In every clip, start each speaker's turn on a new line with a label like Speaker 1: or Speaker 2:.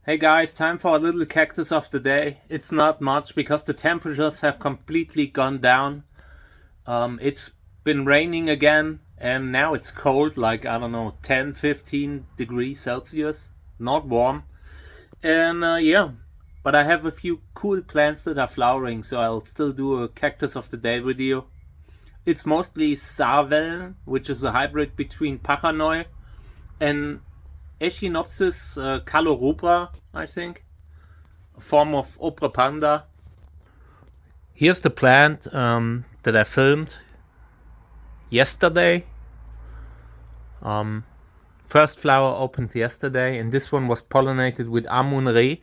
Speaker 1: Hey guys, time for a little cactus of the day. It's not much because the temperatures have completely gone down. It's been raining again and now it's cold, like I don't know, 10, 15 degrees Celsius. Not warm. And yeah, but I have a few cool plants that are flowering, so I'll still do a cactus of the day video. It's mostly Sarwellen, which is a hybrid between Pachanoi and Echinopsis calorubra, I think, a form of opera panda. Here's the plant that I filmed yesterday. First flower opened yesterday, and this one was pollinated with Amun-Re.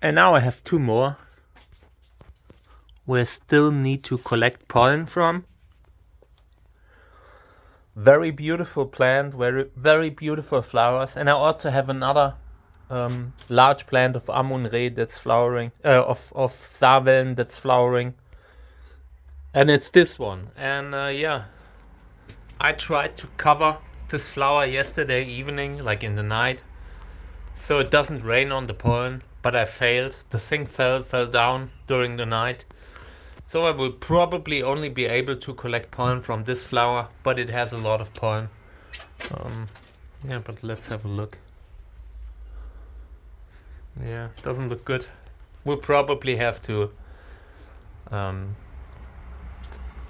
Speaker 1: And now I have two more we still need to collect pollen from. Very beautiful plant, very beautiful flowers. And I also have another large plant of Amun-Re that's flowering, of Sarwellen that's flowering. And it's this one. And yeah, I tried to cover this flower yesterday evening, like in the night, so it doesn't rain on the pollen, but I failed. The thing fell down during the night. So I will probably only be able to collect pollen from this flower, but it has a lot of pollen. Yeah, but let's have a look. Yeah, doesn't look good. We'll probably have to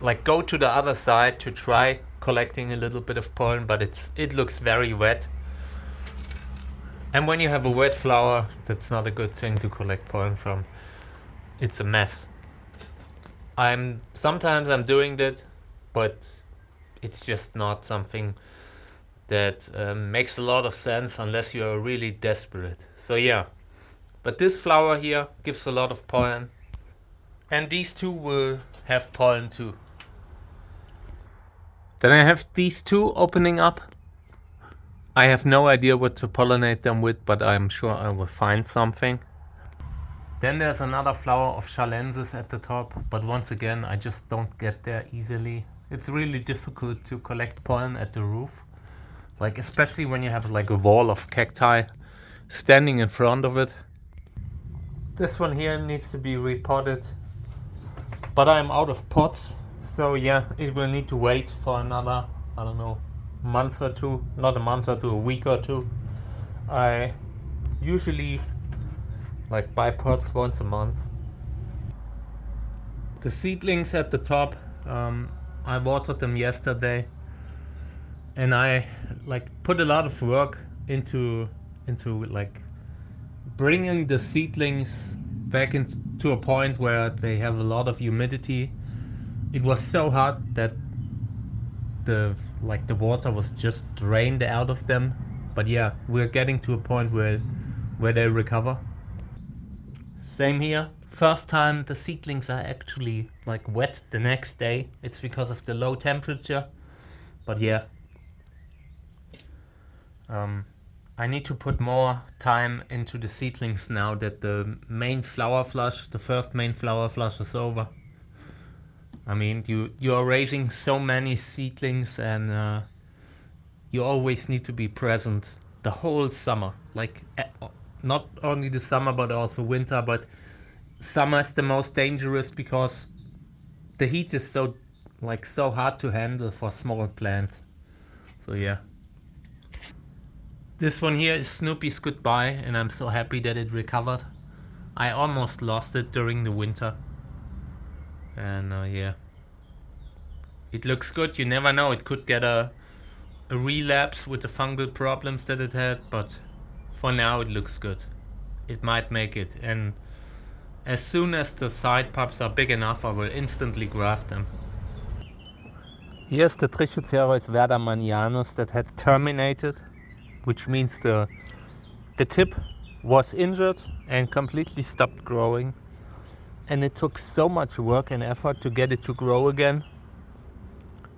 Speaker 1: like go to the other side to try collecting a little bit of pollen, but it looks very wet. And when you have a wet flower, that's not a good thing to collect pollen from. It's a mess. Sometimes I'm doing that, but it's just not something that makes a lot of sense unless you're really desperate. So yeah, but this flower here gives a lot of pollen, and these two will have pollen too. Then I have these two opening up. I have no idea what to pollinate them with, but I'm sure I will find something. Then there's another flower of Chalensis at the top, but once again I just don't get there easily. It's really difficult to collect pollen at the roof, like especially when you have like a wall of cacti standing in front of it. This one here needs to be repotted, but I'm out of pots, so yeah, it will need to wait for another, I don't know, month or two. Not a month or two, a week or two. I usually like buy pots once a month. The seedlings at the top, I watered them yesterday, and I like put a lot of work into like bringing the seedlings back into a point where they have a lot of humidity. It was so hot that the water was just drained out of them, but yeah, we're getting to a point where they recover. Same here. First time the seedlings are actually like wet the next day. It's because of the low temperature. But yeah. I need to put more time into the seedlings now that the first main flower flush is over. I mean, you are raising so many seedlings, and you always need to be present the whole summer. Like not only the summer but also winter, but summer is the most dangerous because the heat is so hard to handle for small plants. So yeah. This one here is Snoopy's Goodbye, and I'm so happy that it recovered. I almost lost it during the winter. And yeah. It looks good. You never know, it could get a relapse with the fungal problems that it had, but for now it looks good. It might make it, and as soon as the side pups are big enough, I will instantly graft them. Here's the Trichocereus verdamannianus that had terminated, which means the tip was injured and completely stopped growing. And it took so much work and effort to get it to grow again.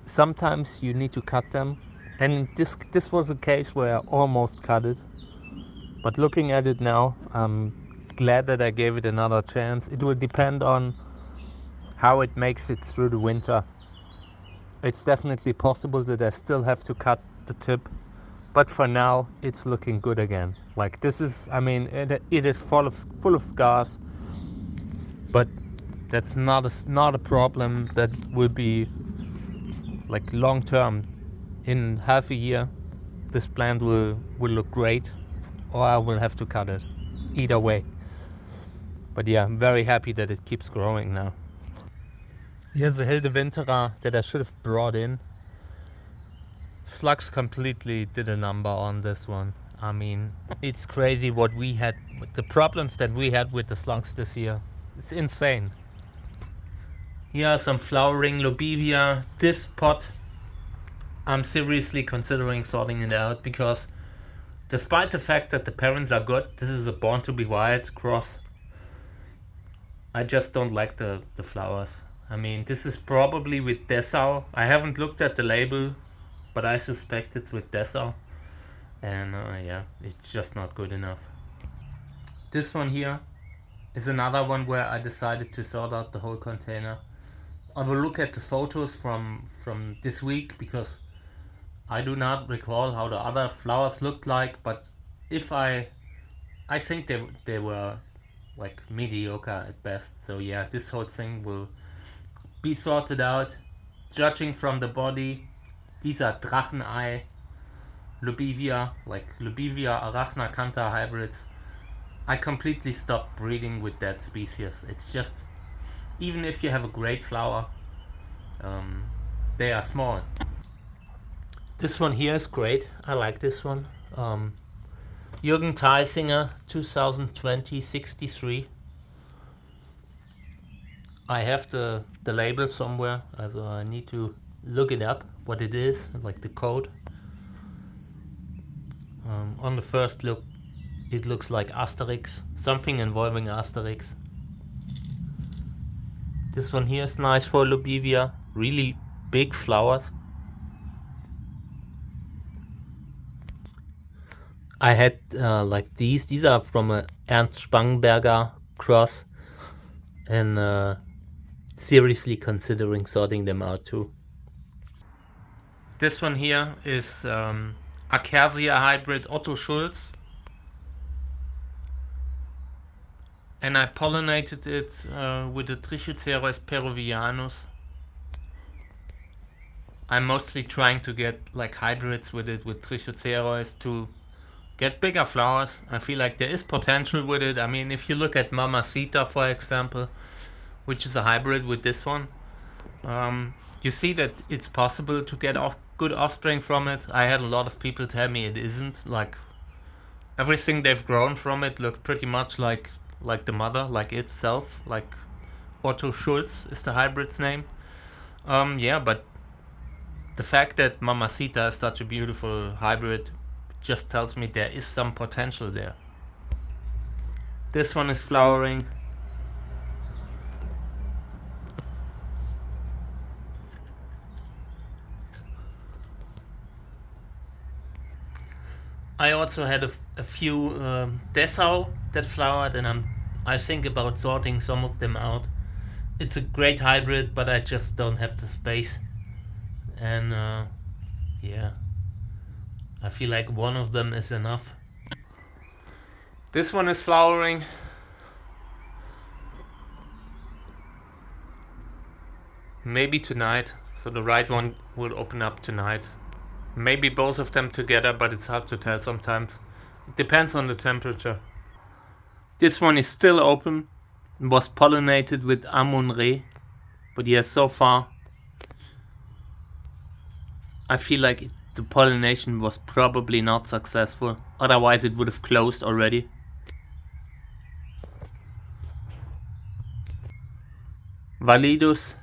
Speaker 1: Sometimes you need to cut them, and this was a case where I almost cut it. But looking at it now, I'm glad that I gave it another chance. It will depend on how it makes it through the winter. It's definitely possible that I still have to cut the tip, but for now it's looking good again. Like this is, I mean, it is full of scars, but that's not a problem that will be like long term. In half a year, this plant will look great, or I will have to cut it. Either way. But yeah, I'm very happy that it keeps growing now. Here's a Hilde Winterer that I should have brought in. Slugs completely did a number on this one. I mean, it's crazy what we had, the problems that we had with the slugs this year. It's insane. Here are some flowering Lobivia. This pot, I'm seriously considering sorting it out because despite the fact that the parents are good, this is a Born to be Wild cross. I just don't like the flowers. I mean, this is probably with Dessau. I haven't looked at the label, but I suspect it's with Dessau. And yeah, it's just not good enough. This one here is another one where I decided to sort out the whole container. I will look at the photos from this week because I do not recall how the other flowers looked like, but if I think they were like mediocre at best. So yeah, this whole thing will be sorted out. Judging from the body, these are Drachenei Lobivia, like Lobivia arachnacantha hybrids. I completely stopped breeding with that species. It's just, even if you have a great flower, they are small. This one here is great. I like this one. Jürgen Theisinger 2020 63. I have the label somewhere, so I need to look it up what it is, like the code. On the first look, it looks like Asterix, something involving Asterix. This one here is nice for Lobivia, really big flowers. I had like these are from a Ernst Spangenberger cross, and seriously considering sorting them out too. This one here is Acacia hybrid Otto Schulz, and I pollinated it with the Trichocereus peruvianus. I'm mostly trying to get like hybrids with it, with Trichocereus, to get bigger flowers. I feel like there is potential with it. I mean, if you look at Mamacita, for example, which is a hybrid with this one, you see that it's possible to get good offspring from it. I had a lot of people tell me it isn't. Like, everything they've grown from it looked pretty much like the mother, like itself. Like Otto Schulz is the hybrid's name. Yeah, but the fact that Mamacita is such a beautiful hybrid just tells me there is some potential there. This one is flowering. I also had a few Dessau that flowered, and I think about sorting some of them out. It's a great hybrid, but I just don't have the space. And yeah, I feel like one of them is enough. This one is flowering. Maybe tonight, so the right one will open up tonight. Maybe both of them together, but it's hard to tell sometimes. It depends on the temperature. This one is still open. It was pollinated with Amun-Re, but yes, so far I feel like the pollination was probably not successful, otherwise it would have closed already. Validus.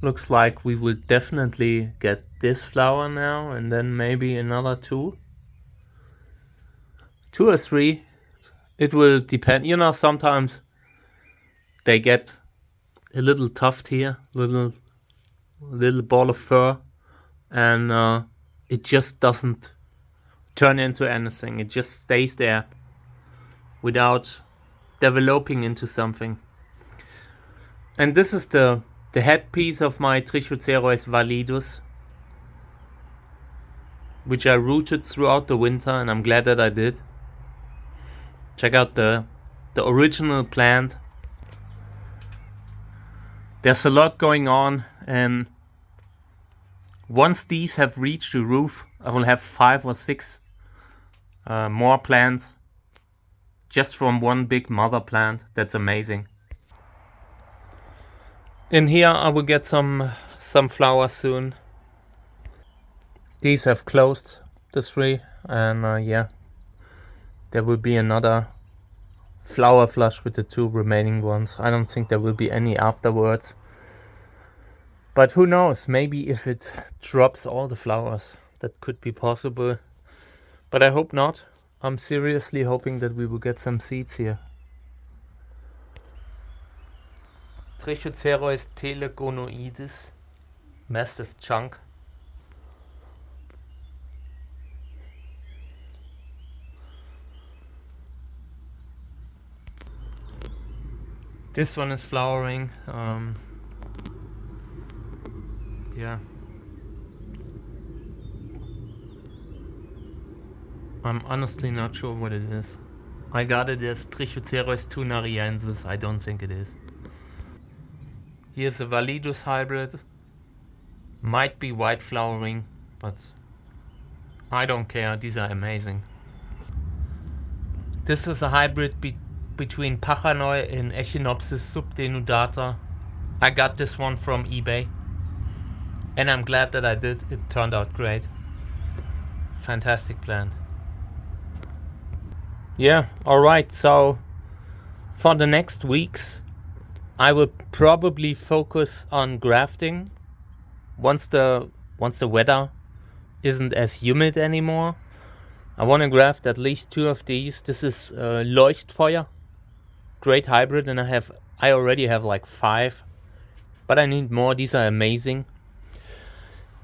Speaker 1: Looks like we will definitely get this flower now, and then maybe another two or three. It will depend. You know, sometimes they get a little tuft here, little ball of fur, and it just doesn't turn into anything. It just stays there without developing into something. And this is the headpiece of my Trichocereus validus. which I rooted throughout the winter, and I'm glad that I did. Check out the original plant. There's a lot going on, and once these have reached the roof, I will have 5 or 6 more plants just from one big mother plant. That's amazing. In here I will get some flowers soon. These have closed, the 3, and yeah, there will be another flower flush with the 2 remaining ones. I don't think there will be any afterwards. But who knows, maybe if it drops all the flowers, that could be possible. But I hope not. I'm seriously hoping that we will get some seeds here. Trichocereus telegonoides, massive chunk. This one is flowering. Yeah. I'm honestly not sure what it is. I got it as Trichocereus tunariensis. I don't think it is. Here's a Validus hybrid. Might be white flowering, but I don't care. These are amazing. This is a hybrid between Pachanoi and Echinopsis subdenudata. I got this one from eBay, and I'm glad that I did. It turned out great. Fantastic plant. Yeah, alright, so for the next weeks I will probably focus on grafting once the weather isn't as humid anymore. I want to graft at least 2 of these. This is Leuchtfeuer, great hybrid, and I already have like 5, but I need more. These are amazing.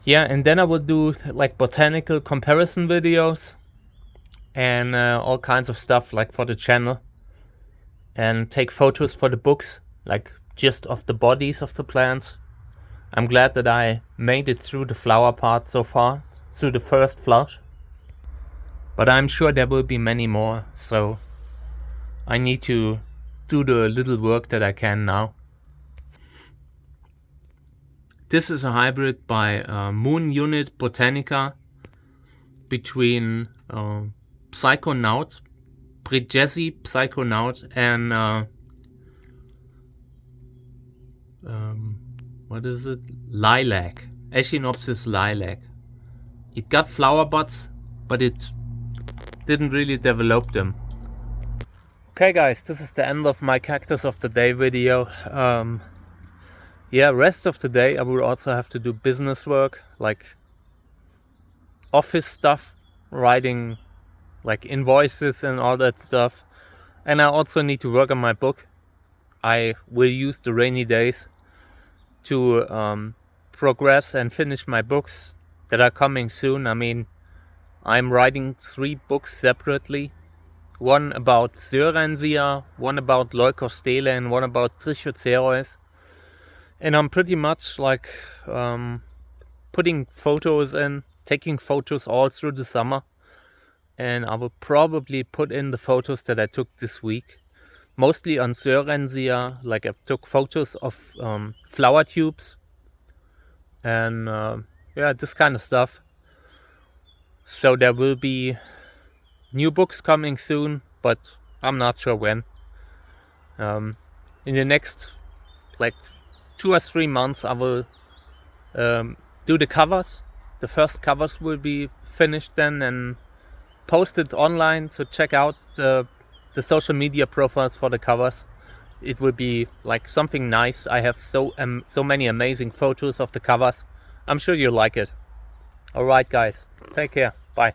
Speaker 1: Yeah, and then I will do like botanical comparison videos and all kinds of stuff like for the channel, and take photos for the books, like just of the bodies of the plants. I'm glad that I made it through the flower part so far, through the first flush, but I'm sure there will be many more, so I need to do the little work that I can now. This is a hybrid by Moon Unit Botanica between Psychonaut, Brigesi Psychonaut, and what is it? Lilac, Echinopsis lilac. It got flower buds, but it didn't really develop them. Okay guys, this is the end of my Cactus of the Day video. Yeah, rest of the day I will also have to do business work, like office stuff, writing like invoices and all that stuff. And I also need to work on my book. I will use the rainy days to progress and finish my books that are coming soon. I mean, I'm writing 3 books separately. One about Sörensia, one about Leucostele, and one about Trichocereus. And I'm pretty much like putting photos in, taking photos all through the summer. And I will probably put in the photos that I took this week. Mostly on Sörensia, like I took photos of flower tubes. And yeah, this kind of stuff. So there will be new books coming soon, but I'm not sure when. In the next like 2 or 3 months I will do the covers. The first covers will be finished then and posted online, so check out the social media profiles for the covers. It will be like something nice. I have so many amazing photos of the covers. I'm sure you'll like it. Alright guys, take care, bye.